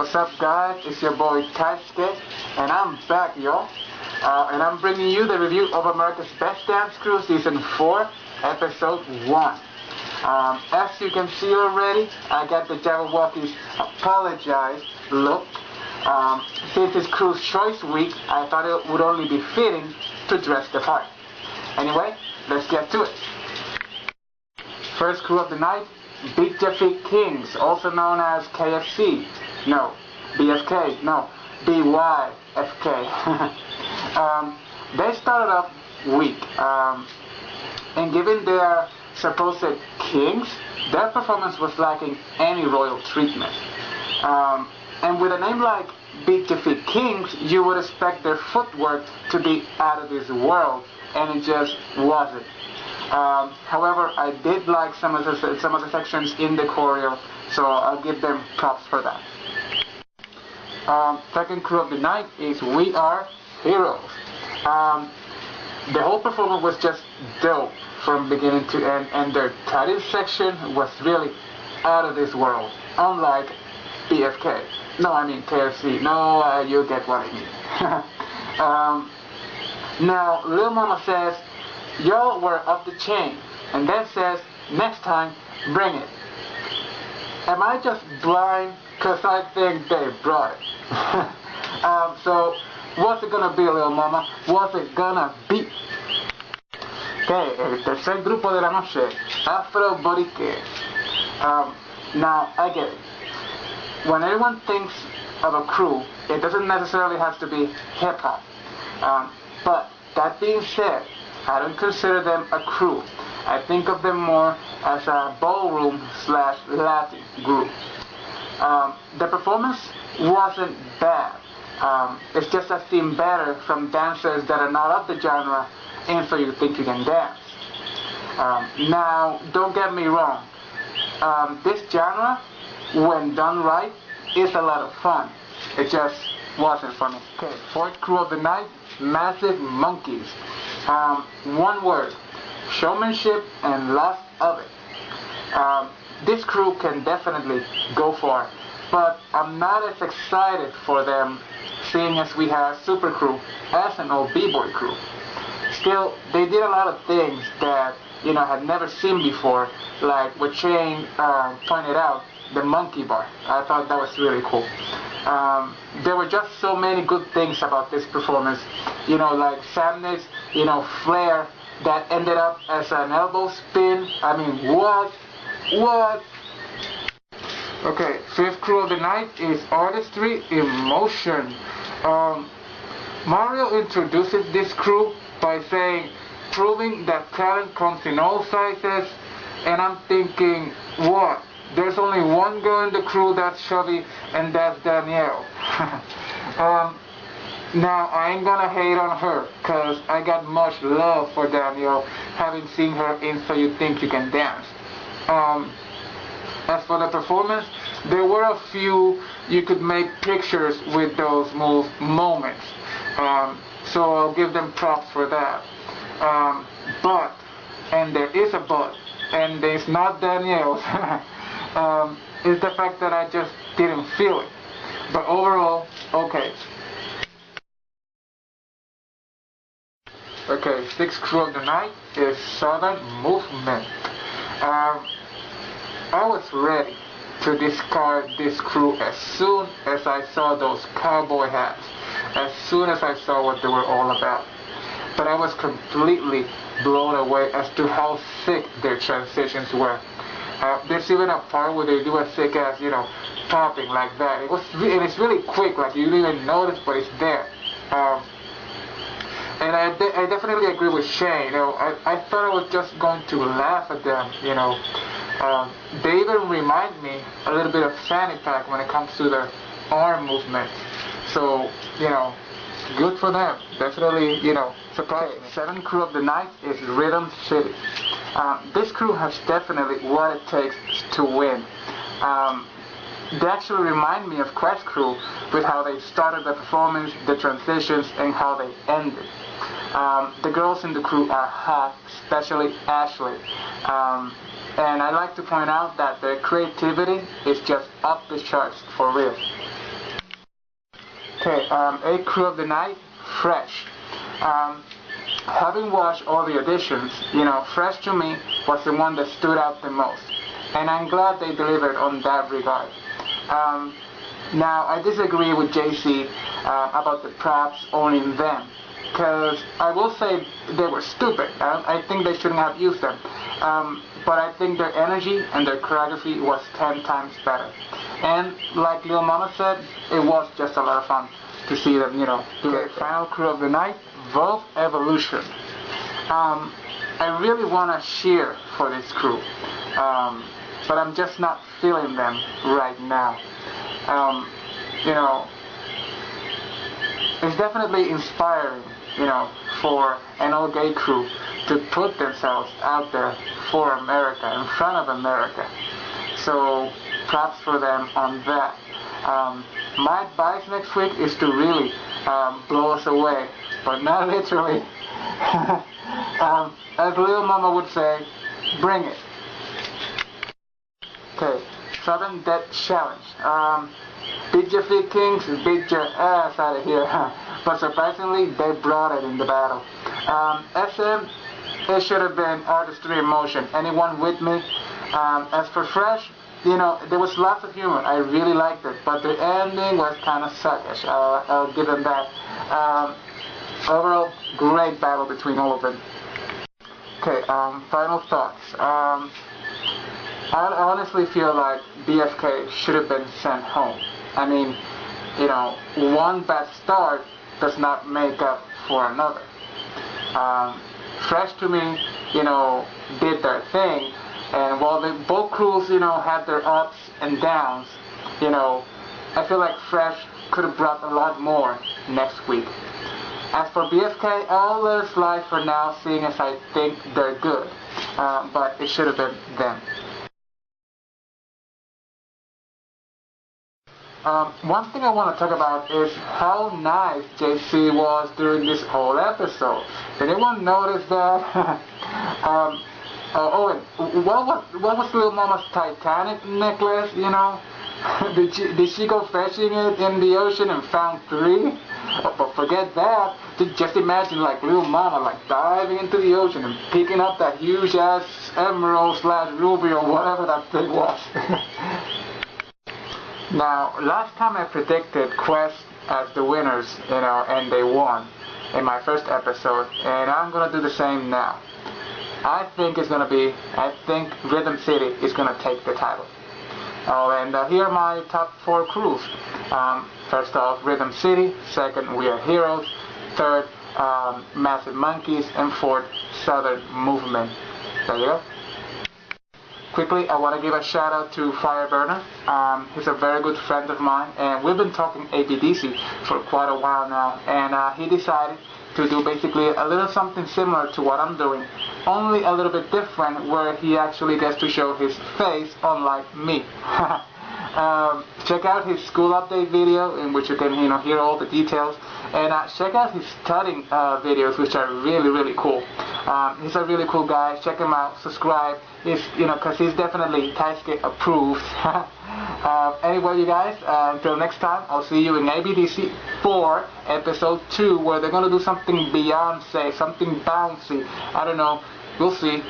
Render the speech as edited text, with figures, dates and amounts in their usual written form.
What's up, guys? It's your boy Taizuke, and I'm back, y'all. And I'm bringing you the review of America's Best Dance Crew Season 4, Episode 1. As you can see already, I got the Jabberwocky's Apologize look. Since it's Crew's Choice Week, I thought it would only be fitting to dress the part. Anyway, let's get to it. First crew of the night, Big Jeffy Kings, also known as KFC. No, BFK. No, BYFK. They started off weak. And given their supposed kings, their performance was lacking any royal treatment. And with a name like Big Jeffy Kings, you would expect their footwork to be out of this world, and it just wasn't. However, I did like some of the sections in the choreo, so I'll give them props for that. Second crew of the night is We Are Heroes. The whole performance was just dope from beginning to end, and their title section was really out of this world, unlike BFK. No, I mean KFC. No, you get what I mean. Now, Lil Mama says, y'all were up the chain, and then says, next time, bring it. Am I just blind? Because I think they brought it. So, what's it gonna be, Lil Mama? What's it gonna be? Okay, el tercer grupo de la noche, Afro-Borique. Now, I get it. When everyone thinks of a crew, it doesn't necessarily have to be hip-hop. But, that being said, I don't consider them a crew. I think of them more as a ballroom/Latin group. The performance wasn't bad. It's just a theme better from dancers that are not of the genre, and so you think you can dance. Now, don't get me wrong. This genre, when done right, is a lot of fun. It just wasn't funny. Okay, fourth crew of the night, Massive Monkeys. One word, showmanship and lots of it. This crew can definitely go far, but I'm not as excited for them, seeing as we have Super Crew as an old B-boy crew. Still, they did a lot of things that, you know, I had never seen before, like what Shane pointed out, the monkey bar. I thought that was really cool. There were just so many good things about this performance, you know, like Samnit's, you know, flair that ended up as an elbow spin. I mean, what? Okay, fifth crew of the night is Artistry in Motion. Mario introduces this crew by saying, proving that talent comes in all sizes, and I'm thinking, what? There's only one girl in the crew that's chubby, and that's Danielle. Now, I ain't gonna hate on her, cause I got much love for Danielle, having seen her in So You Think You Can Dance. As for the performance, there were a few you could make pictures with those moments. So I'll give them props for that. But, and there is a but, and it's not Danielle's, is the fact that I just didn't feel it. But overall, okay. Okay, sixth crew of the night is Southern Movement. I was ready to discard this crew as soon as I saw those cowboy hats, as soon as I saw what they were all about. But I was completely blown away as to how sick their transitions were. There's even a part where they do a sick ass, you know, popping like that. And it's really quick, like you don't even notice, but it's there. And I definitely agree with Shane. You know, I thought I was just going to laugh at them. You know, they even remind me a little bit of Fanny Pack when it comes to their arm movements. So, you know, good for them. Definitely, you know, surprising. Seventh crew of the night is Rhythm City. This crew has definitely what it takes to win. They actually remind me of Quest Crew with how they started the performance, the transitions, and how they ended. The girls in the crew are hot, especially Ashley. And I like to point out that their creativity is just up the charts for real. Okay, A Crew of the Night, Fresh. Having watched all the auditions, Fresh to me was the one that stood out the most. And I'm glad they delivered on that regard. Now, I disagree with JC about the props owning them. Because I will say they were stupid. I think they shouldn't have used them. But I think their energy and their choreography was 10 times better. And like Lil Mama said, it was just a lot of fun to see them, do it. Final Crew of the Night, Vogue Evolution. I really want to cheer for this crew, but I'm just not feeling them right now. It's definitely inspiring, for an all gay crew to put themselves out there for America, in front of America. So props for them on that. My advice next week is to really blow us away, but not literally. As Lil Mama would say, bring it. Okay, Southern Death Challenge. Beat your feet, kings, beat your ass out of here. But surprisingly, they brought it in the battle. SM, it should have been artistry in motion. Anyone with me? As for Fresh, there was lots of humor. I really liked it, but the ending was kind of suckish. I'll give them that. Overall, great battle between all of them. Okay, final thoughts. I honestly feel like BFK should have been sent home. I mean, one bad start does not make up for another. Fresh to me, did their thing, and while both crews, had their ups and downs, I feel like Fresh could have brought a lot more next week. As for BFK, I'll let it slide for now, seeing as I think they're good, but it should have been them. One thing I want to talk about is how nice JC was during this whole episode. Did anyone notice that? And what was Lil Mama's Titanic necklace, did she go fetching it in the ocean and found 3? But forget that. Just imagine like Lil Mama like diving into the ocean and picking up that huge ass emerald/ruby or whatever that thing was. Now, last time I predicted Quest as the winners, and they won in my first episode, and I'm gonna do the same now. I think Rhythm City is gonna take the title. Oh, and here are my top 4 crews. First off, Rhythm City. Second, We Are Heroes. Third, Massive Monkeys. And fourth, Southern Movement. There you go. Quickly, I want to give a shout out to FIREBurner. He's a very good friend of mine, and we've been talking ABDC for quite a while now, and he decided to do basically a little something similar to what I'm doing, only a little bit different, where he actually gets to show his face, unlike me. Check out his school update video, in which you can hear all the details, and check out his studying videos, which are really, really cool. He's a really cool guy. Check him out. Subscribe. Because he's definitely taizuke approved. Anyway, you guys, until next time, I'll see you in ABDC 4, episode 2, where they're gonna do something Beyonce, something bouncy. I don't know. We'll see.